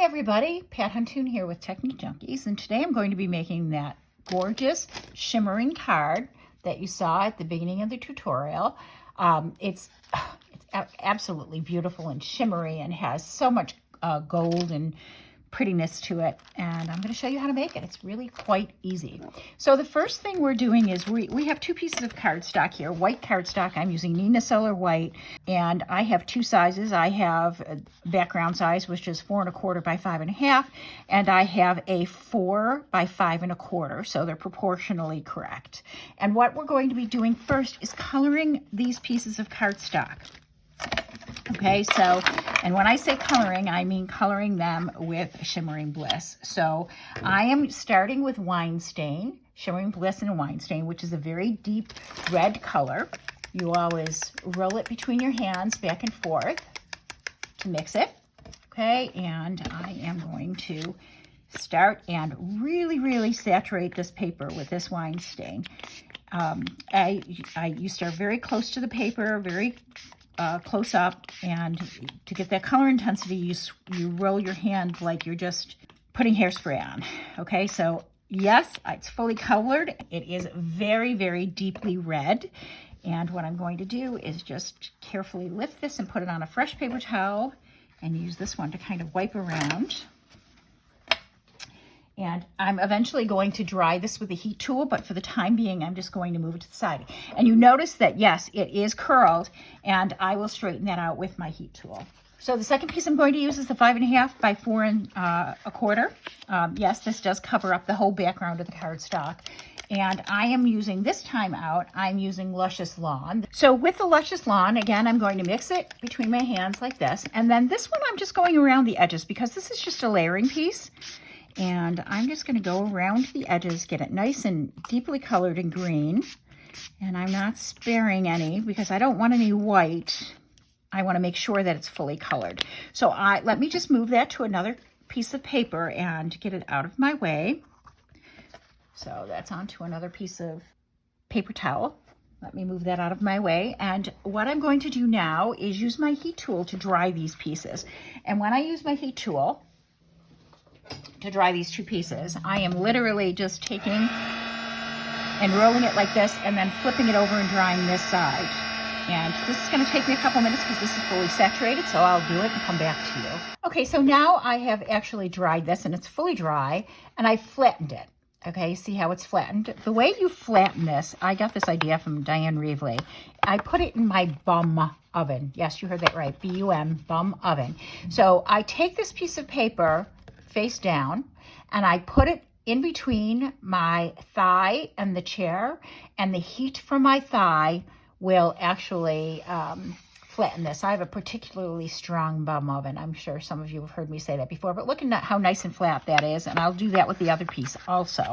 everybody, Pat Huntoon here with Technique Junkies, and today I'm going to be making that gorgeous shimmering card that you saw at the beginning of the tutorial. It's absolutely beautiful and shimmery and has so much gold and prettiness to it, and I'm going to show you how to make it. It's really quite easy. So the first thing we're doing is we have two pieces of cardstock here, white cardstock. I'm using Nina Solar White, and I have two sizes. I have a background size, which is 4 1/4 by 5 1/2, and I have a 4 by 5 1/4, so they're proportionally correct. And what we're going to be doing first is coloring these pieces of cardstock. Okay, so, and when I say coloring, I mean coloring them with Shimmering Bliss. So I am starting with Wine Stain, Shimmering Bliss and Wine Stain, which is a very deep red color. You always roll it between your hands back and forth to mix it. Okay, and I am going to start and really saturate this paper with this Wine Stain. You start very close to the paper, very close up, and to get that color intensity, you roll your hand like you're just putting hairspray on. Okay, so yes, it's fully colored. It is very deeply red, and what I'm going to do is just carefully lift this and put it on a fresh paper towel and use this one to kind of wipe around. And I'm eventually going to dry this with a heat tool, but for the time being, I'm just going to move it to the side. And you notice that, yes, it is curled, and I will straighten that out with my heat tool. So the second piece I'm going to use is the 5 1/2 by 4 1/4. Yes, this does cover up the whole background of the cardstock. And I am using, this time out, I'm using Luscious Lawn. So with the Luscious Lawn, again, I'm going to mix it between my hands like this. And then this one, I'm just going around the edges because this is just a layering piece. And I'm just going to go around the edges, get it nice and deeply colored in green. And I'm not sparing any because I don't want any white. I want to make sure that it's fully colored. So let me just move that to another piece of paper and get it out of my way. So that's onto another piece of paper towel. Let me move that out of my way. And what I'm going to do now is use my heat tool to dry these pieces. And when I use my heat tool to dry these two pieces, I am literally just taking and rolling it like this and then flipping it over and drying this side. And this is going to take me a couple minutes because this is fully saturated, so I'll do it and come back to you. Okay, so now I have actually dried this and it's fully dry, and I flattened it. Okay, see how it's flattened? The way you flatten this, I got this idea from Diane Reevely. I put it in my bum oven. Yes, you heard that right, B-U-M, bum oven. So I take this piece of paper face down, and I put it in between my thigh and the chair, and the heat from my thigh will actually flatten this. I have a particularly strong bum oven. I'm sure some of you have heard me say that before, but look at how nice and flat that is, and I'll do that with the other piece also.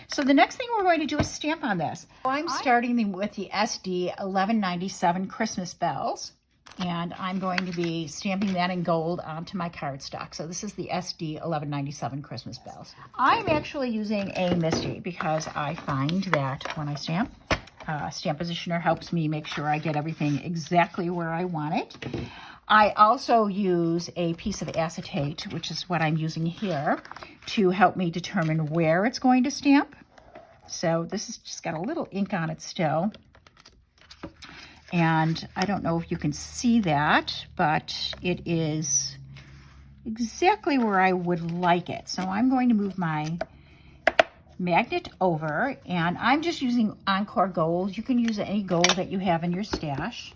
So the next thing we're going to do is stamp on this. I'm starting with the SD 1197 Christmas Bells. And I'm going to be stamping that in gold onto my cardstock. So this is the SD 1197 Christmas Bells. I'm actually using a MISTI because I find that when I stamp, Stamp Positioner helps me make sure I get everything exactly where I want it. I also use a piece of acetate, which is what I'm using here, to help me determine where it's going to stamp. So this has just got a little ink on it still. And I don't know if you can see that, but it is exactly where I would like it. So I'm going to move my magnet over, and I'm just using Encore Gold. You can use any gold that you have in your stash.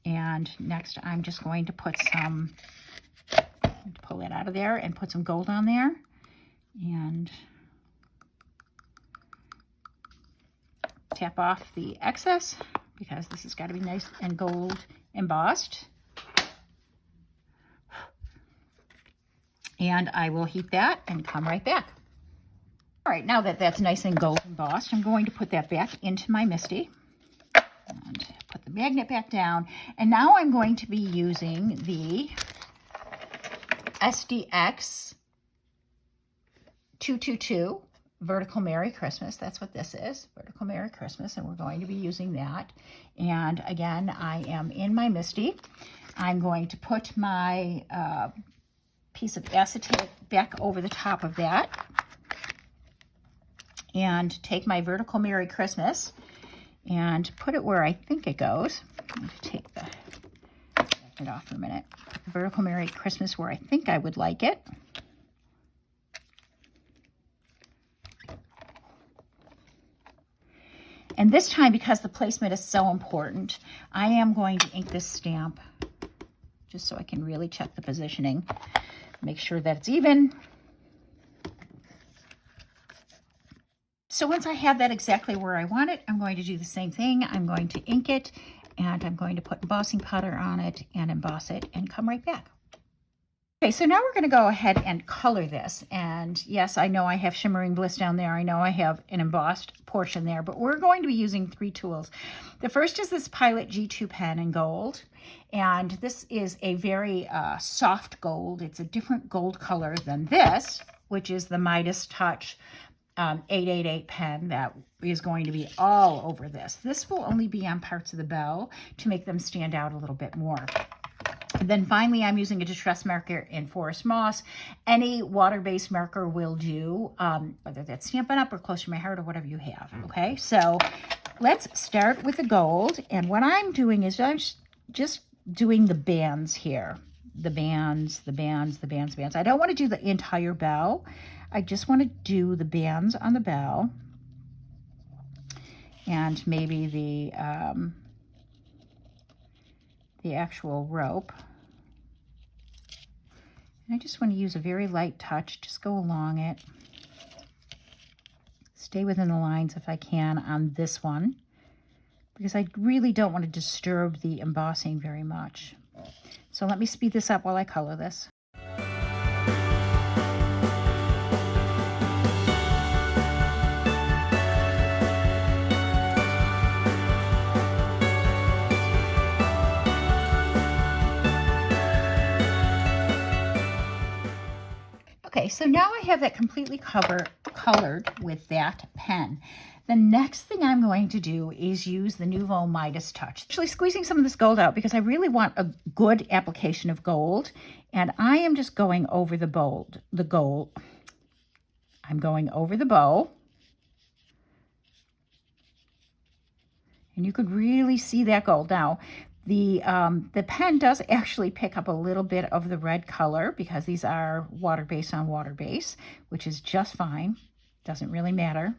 And next, I'm just going to put pull that out of there and put some gold on there. And tap off the excess because this has got to be nice and gold embossed. And I will heat that and come right back. All right, now that that's nice and gold embossed, I'm going to put that back into my MISTI. And put the magnet back down. And now I'm going to be using the SDX 222 Vertical Merry Christmas. That's what this is, Vertical Merry Christmas, and we're going to be using that. And again, I am in my MISTI. I'm going to put my piece of acetate back over the top of that and take my Vertical Merry Christmas and put it where I think it goes. I'm going to take it off for a minute. Vertical Merry Christmas where I think I would like it. And this time, because the placement is so important, I am going to ink this stamp just so I can really check the positioning. Make sure that it's even. So once I have that exactly where I want it, I'm going to do the same thing. I'm going to ink it, and I'm going to put embossing powder on it and emboss it and come right back. Okay, so now we're going to go ahead and color this. And yes, I know I have Shimmering Bliss down there. I know I have an embossed portion there, but we're going to be using 3 tools. The first is this Pilot G2 pen in gold. And this is a very soft gold. It's a different gold color than this, which is the Midas Touch 888 pen that is going to be all over this. This will only be on parts of the bell to make them stand out a little bit more. And then finally, I'm using a distress marker in Forest Moss. Any water-based marker will do, whether that's Stampin' Up! Or Close to My Heart or whatever you have, okay? So let's start with the gold. And what I'm doing is I'm just doing the bands here. The bands, the bands, the bands, the bands. I don't want to do the entire bell. I just want to do the bands on the bell. And maybe the actual rope. And I just want to use a very light touch, just go along it. Stay within the lines if I can on this one, because I really don't want to disturb the embossing very much. So let me speed this up while I color this. Okay, so now I have that completely colored with that pen. The next thing I'm going to do is use the Nuvo Midas Touch. Actually squeezing some of this gold out because I really want a good application of gold. And I am just going over the gold. I'm going over the bow. And you could really see that gold. Now, the pen does actually pick up a little bit of the red color because these are water base on water base, which is just fine. Doesn't really matter.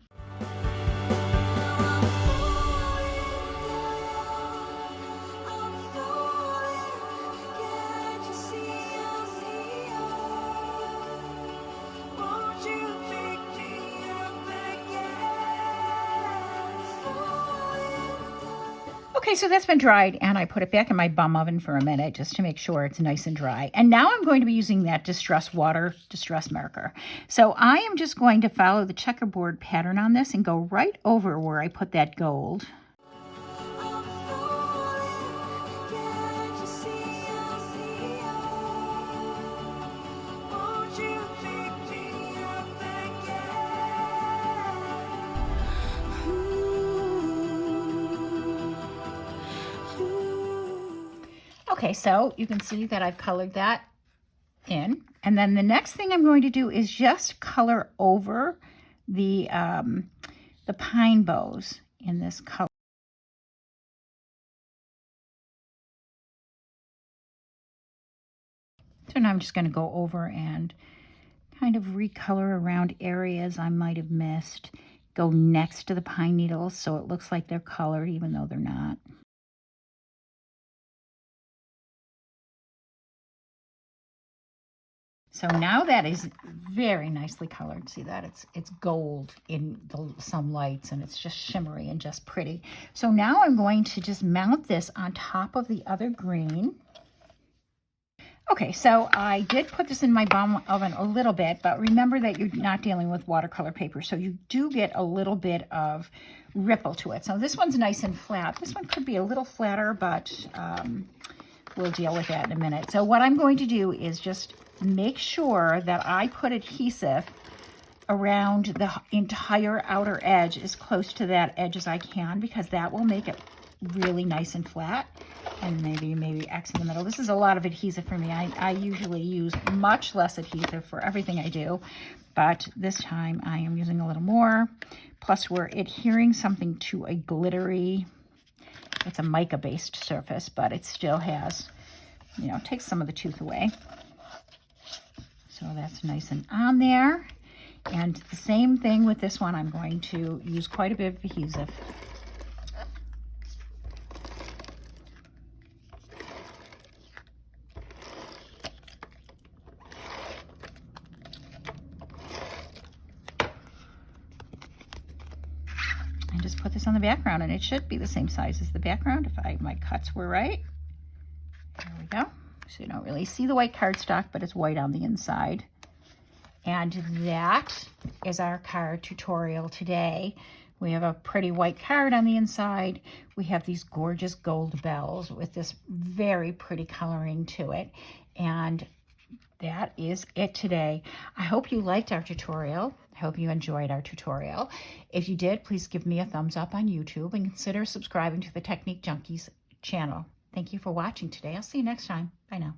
Okay, so that's been dried, and I put it back in my bum oven for a minute just to make sure it's nice and dry. And now I'm going to be using that distress marker. So I am just going to follow the checkerboard pattern on this and go right over where I put that gold. Okay, so you can see that I've colored that in. And then the next thing I'm going to do is just color over the pine bows in this color. So now I'm just going to go over and kind of recolor around areas I might have missed. Go next to the pine needles so it looks like they're colored even though they're not. So now that is very nicely colored. See that? It's gold in some lights, and it's just shimmery and just pretty. So now I'm going to just mount this on top of the other green. Okay, so I did put this in my bum oven a little bit, but remember that you're not dealing with watercolor paper, so you do get a little bit of ripple to it. So this one's nice and flat. This one could be a little flatter, but we'll deal with that in a minute. So what I'm going to do is just make sure that I put adhesive around the entire outer edge, as close to that edge as I can, because that will make it really nice and flat. And maybe X in the middle. This is a lot of adhesive for me. I usually use much less adhesive for everything I do, but this time I am using a little more. Plus we're adhering something to a glittery, it's a mica-based surface, but it still has, you know, takes some of the tooth away. So that's nice and on there. And the same thing with this one. I'm going to use quite a bit of adhesive. And just put this on the background, and it should be the same size as the background if my cuts were right. There we go. So you don't really see the white cardstock, but it's white on the inside. And that is our card tutorial today. We have a pretty white card on the inside. We have these gorgeous gold bells with this very pretty coloring to it. And that is it today. I hope you liked our tutorial. I hope you enjoyed our tutorial. If you did, please give me a thumbs up on YouTube and consider subscribing to the Technique Junkies channel. Thank you for watching today. I'll see you next time. Bye now.